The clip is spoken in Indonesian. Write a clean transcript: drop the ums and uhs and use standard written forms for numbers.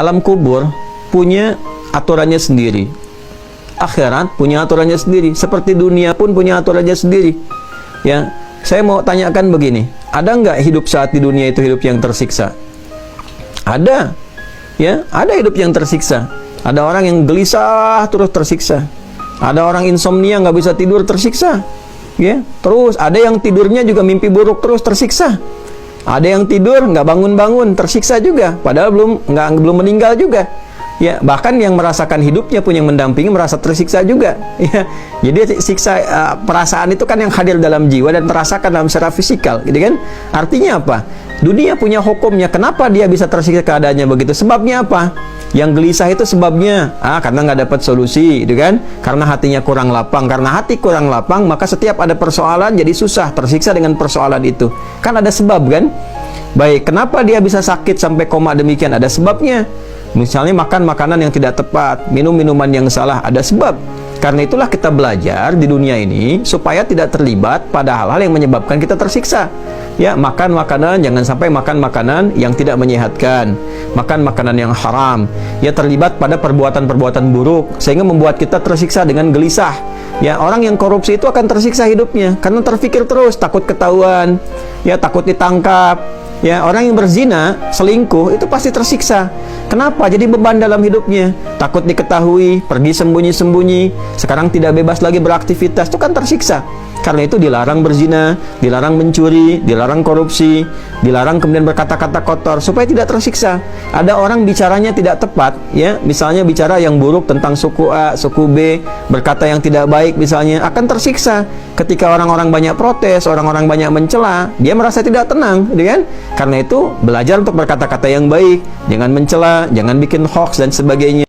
alam kubur punya aturannya sendiri. Akhirat punya aturannya sendiri. Seperti dunia pun punya aturannya sendiri. Ya, saya mau tanyakan begini. Ada nggak hidup saat di dunia itu hidup yang tersiksa? Ada. Ya, ada hidup yang tersiksa. Ada orang yang gelisah terus tersiksa. Ada orang insomnia nggak bisa tidur tersiksa. Ya, terus ada yang tidurnya juga mimpi buruk terus tersiksa. Ada yang tidur nggak bangun-bangun tersiksa juga. Padahal belum meninggal juga. Ya, bahkan yang merasakan hidupnya pun yang mendampingi merasa tersiksa juga. Ya, jadi siksa perasaan itu kan yang hadir dalam jiwa dan terasakan dalam secara fisikal, gitu kan? Artinya apa? Dunia punya hukumnya. Kenapa dia bisa tersiksa keadaannya begitu? Sebabnya apa? Yang gelisah itu sebabnya karena nggak dapat solusi, gitu kan? Karena hatinya kurang lapang. Karena hati kurang lapang, maka setiap ada persoalan jadi susah, tersiksa dengan persoalan itu. Kan ada sebab, kan? Baik, kenapa dia bisa sakit sampai koma demikian? Ada sebabnya. Misalnya makan makanan yang tidak tepat, minum minuman yang salah, ada sebab. Karena itulah kita belajar di dunia ini supaya tidak terlibat pada hal-hal yang menyebabkan kita tersiksa. Ya, makan makanan, jangan sampai makan makanan yang tidak menyehatkan, makan makanan yang haram. Ya, terlibat pada perbuatan-perbuatan buruk sehingga membuat kita tersiksa dengan gelisah. Ya, orang yang korupsi itu akan tersiksa hidupnya karena terpikir terus, takut ketahuan, ya takut ditangkap. Ya, orang yang berzina, selingkuh itu pasti tersiksa. Kenapa? Jadi beban dalam hidupnya. Takut diketahui, pergi sembunyi-sembunyi, sekarang tidak bebas lagi beraktivitas, itu kan tersiksa. Karena itu dilarang berzina, dilarang mencuri, dilarang korupsi, dilarang kemudian berkata-kata kotor supaya tidak tersiksa. Ada orang bicaranya tidak tepat, ya, misalnya bicara yang buruk tentang suku A, suku B, berkata yang tidak baik misalnya, akan tersiksa. Ketika orang-orang banyak protes, orang-orang banyak mencela, dia merasa tidak tenang, gitu kan? Karena itu belajar untuk berkata-kata yang baik, jangan mencela, jangan bikin hoax dan sebagainya.